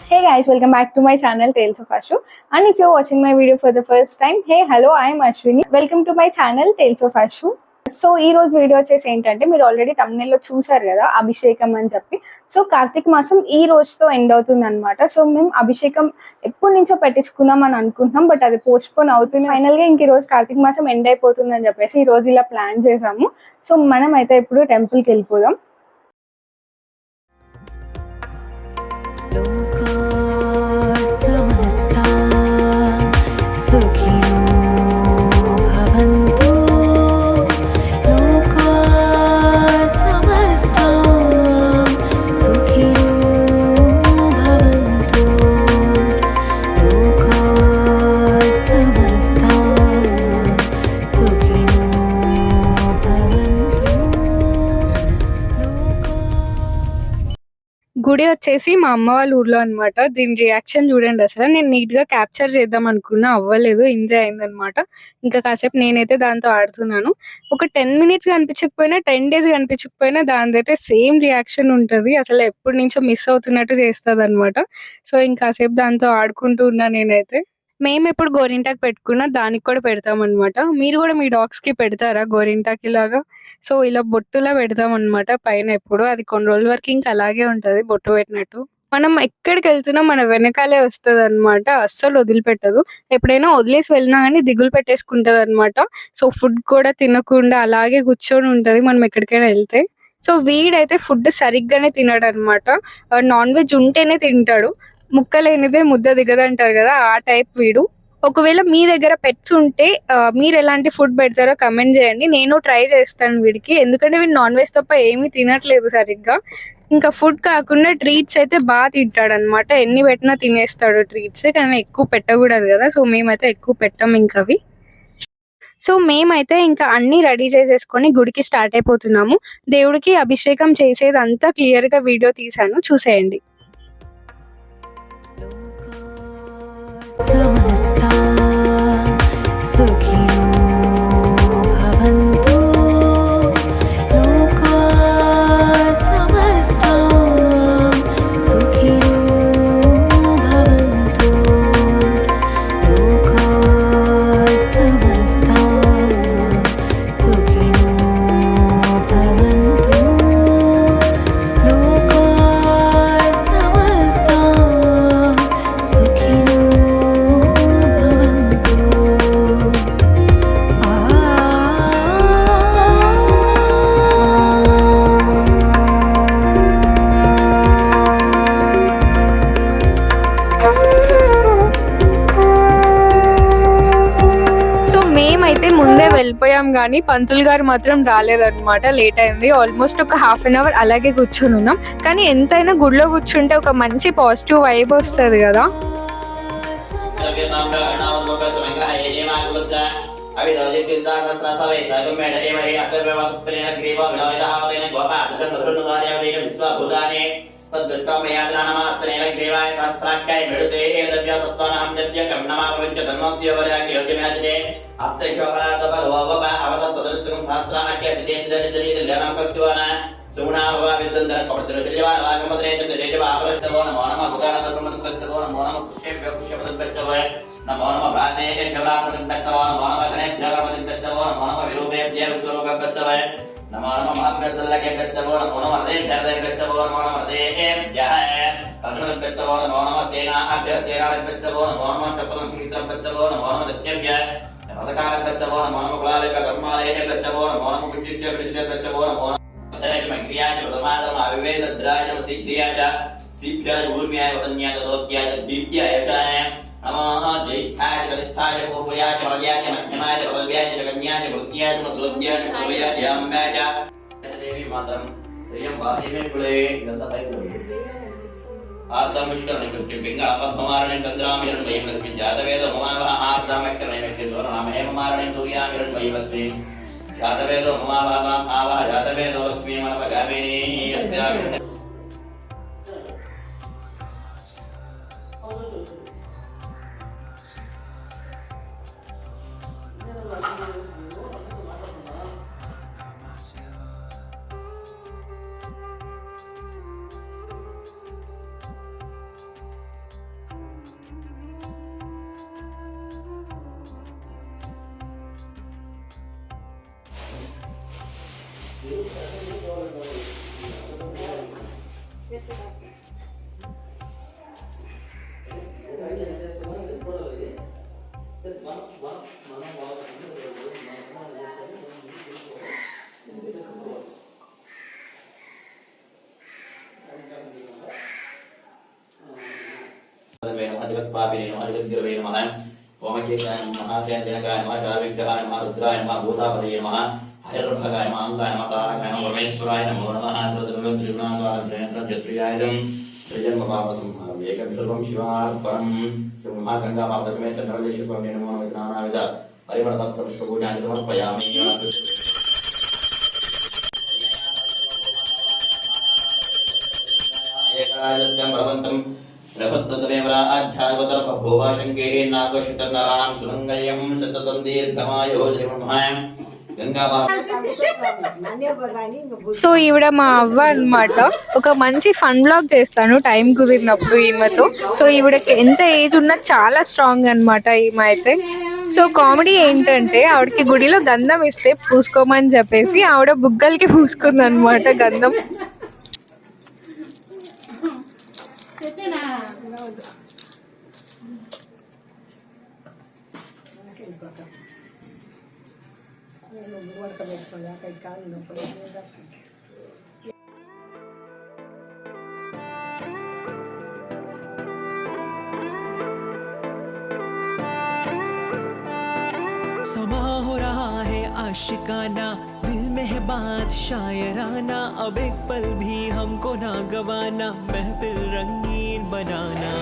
Hey guys, welcome back to my channel Tales of Ashu. And if you're watching my video for the first time, hey hello, I am Ashwini. Welcome to my channel Tales of Ashu. So ఈ రోజు video వచ్చేసి ఏంటంటే, మీరు already తమ్నెల్లో చూసారు కదా అభిషేకం అని చెప్పి. సో కార్తీక మాసం ఈ రోజుతో ఎండ్ అవుతుంది అనమాట. సో మేము అభిషేకం ఎప్పటి నుంచో పెట్టించుకుందాం అని అనుకుంటున్నాం, బట్ అది పోస్ట్పోన్ అవుతుంది. ఫైనల్ గా ఇంక ఈ రోజు కార్తీక మాసం ఎండ్ అయిపోతుంది అని చెప్పేసి ఈ రోజు ఇలా ప్లాన్ చేసాము. సో మనం అయితే ఇప్పుడు టెంపుల్కి వెళ్ళిపోదాం. గుడి వచ్చేసి మా అమ్మ వాళ్ళ ఊర్లో అనమాట. దీని రియాక్షన్ చూడండి అసలు. నేను నీట్ గా క్యాప్చర్ చేద్దాం అనుకున్నా, అవ్వలేదు. ఎంజాయ్ అయిందనమాట. ఇంకా కాసేపు నేనైతే దాంతో ఆడుతున్నాను. ఒక 10 minutes కనిపించకపోయినా, 10 days కనిపించకపోయినా దానిదైతే సేమ్ రియాక్షన్ ఉంటది. అసలు ఎప్పటి నుంచో మిస్ అవుతున్నట్టు చేస్తుంది అనమాట. సో ఇంకాసేపు దాంతో ఆడుకుంటూ ఉన్నా నేనైతే. మేము ఎప్పుడు గోరింటాకు పెట్టుకున్నా దానికి కూడా పెడతాం అనమాట. మీరు కూడా మీ డాగ్స్ కి పెడతారా గోరింటాకి లాగా? సో ఇలా బొట్టులా పెడతాం అనమాట పైన. ఎప్పుడు అది కొన్ని రోజుల వరకు ఇంకా అలాగే ఉంటది బొట్టు పెట్టినట్టు. మనం ఎక్కడికి వెళ్తున్నా మన వెనకాలే వస్తుంది అనమాట, అస్సలు వదిలిపెట్టదు. ఎప్పుడైనా వదిలేసి వెళ్ళినా కానీ దిగులు పెట్టేసుకుంటది అనమాట. సో ఫుడ్ కూడా తినకుండా అలాగే కూర్చొని ఉంటది మనం ఎక్కడికైనా వెళ్తే. సో వీడైతే ఫుడ్ సరిగ్గానే తినడు అనమాట. నాన్ వెజ్ ఉంటేనే తింటాడు. ముక్కలేనిదే ముద్ద దిగదంటారు కదా, ఆ టైప్ వీడు. ఒకవేళ మీ దగ్గర పెట్స్ ఉంటే మీరు ఎలాంటి ఫుడ్ పెడతారో కమెంట్ చేయండి. నేను ట్రై చేస్తాను వీడికి, ఎందుకంటే వీడు నాన్ వెజ్ తప్ప ఏమీ తినట్లేదు సరిగ్గా. ఇంకా ఫుడ్ కాకుండా ట్రీట్స్ అయితే బాగా తింటాడు అనమాట. ఎన్ని పెట్టినా తినేస్తాడు ట్రీట్స్, కానీ ఎక్కువ పెట్టకూడదు కదా. సో మేమైతే ఎక్కువ పెట్టాం ఇంకా అవి. సో మేమైతే ఇంకా అన్ని రెడీ చేసేసుకొని గుడికి స్టార్ట్ అయిపోతున్నాము. దేవుడికి అభిషేకం చేసేదంతా క్లియర్ గా వీడియో తీసాను, చూసేయండి. మేమైతే ముందే వెళ్ళిపోయాం కానీ పంతులు గారు మాత్రం రాలేదన్నమాట. లేట్ అయింది. ఆల్మోస్ట్ ఒక 1/2 hour అలాగే కూర్చొని ఉన్నాం. కానీ ఎంతైనా గుడిలో కూర్చుంటే ఒక మంచి పాజిటివ్ వైబ్ వస్తుంది కదా. నమో నమ ప్రాణేయ గౌరవం పెద్దవో నమో నమ గణేభ్యో గణపతిం పెద్దవో నమో నమ విరూపేభ్యో విశ్వరూపం పెద్దవో నమో నమ మహాభ్యస్తల్లకే పెద్దవో నమో నమ హృదయేభ్యో పెద్దవో నమో నమ హృదయేభ్యః కర్ణం పెద్దవో నమో నమ స్థేనాభ్యస్తేనాల పెద్దవో నమో నమ చపలం కీర్తం పెద్దవో నమో నమ దత్యభ్య పదకాల పెద్దవో నమో నమ కులాలక కర్మాలయ పెద్దవో నమో నమ విశిష్ట విశిష్ట పెద్దవో నమో నమ క్రియాచ ప్రథమాదమ అవివేశ ద్రాజ సిద్ధియాచ సిద్ధ్యాచ ఊర్మ్యాయ వదన్యాచ దోత్యాచ దీప్యాయ చాయ నమః జ్యేష్ఠాయ కనిష్ఠాయ పూర్వయాయ మధ్యాయ మధ్యమాయ ప్రబల్యాయ జగన్యాయ భృత్యాయ మసోద్యాయ పూర్వయాయ యామ్యాయ దేవి మాతం శ్రీయం వాసిమే కులే ఇదంతా పైకి ఆర్ధముష్కరణ కృష్టి పింగ పద్మమారణి చంద్రామిరణ్ వయం లక్ష్మి జాతవేద ఉమావహ ఆర్ధమక్కరణ వ్యక్తి స్వరనామ హేమమారణి సూర్యామిరణ్ వయం లక్ష్మి జాతవేద ఉమావహ ఆవహ జాతవేద లక్ష్మి మనవ గామిని యస్యామి अधिगत्पापिने नमः अधिगद्गिरवे नमः ओमकेशाय नमः महासेनदिनकाय नमः शारविग्रहाय नमः रुद्राय नमः भूतापतये नमः हरिर्भगाय नमः अङ्गाय नमः तारकाय नमः परमेश्वराय नमो नमः त्रिगुणाकारं श्रीजन्मपापसंहारम् एकविधर्वं शिवार्पणं श्रीमहागङ्गामापदमेत नवलेशुपमे नमो नमः नानाविध परिमलपत्रपुष्पपूजानि समर्पयामि एकादशकं भवन्तं प्रभुत्तमेवराध्यात्मतर्पभूवाशङ्के नागशितनरां सुरङ्गयं सततं दीर्घमायुः श्रीमहां गङ्गामा సో ఈవిడ మా అవ్వ అన్నమాట. ఒక మంచి ఫన్ బ్లాగ్ చేస్తాను టైం కుదిరినప్పుడు ఈమెతో. సో ఈవిడకి ఎంత ఏజ్ ఉన్నా చాలా స్ట్రాంగ్ అన్నమాట ఈమె అయితే. సో కామెడీ ఏంటంటే ఆవిడకి గుడిలో గంధం ఇస్తే పూసుకోమని చెప్పేసి ఆవిడ బుగ్గలకి పూసుకుంది అనమాట గంధం. समा हो रहा है आशिकाना, दिल में है बात शायराना, अब एक पल भी हमको ना गवाना, महफिल रंगीन बनाना,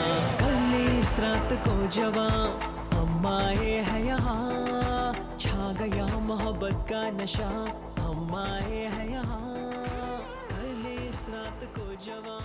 कर ले इस रात को जवां, हम आए हैं यहाँ, छा गया मोहब्बत का नशा, हम आए हैं यहाँ, कर ले इस रात को जवां।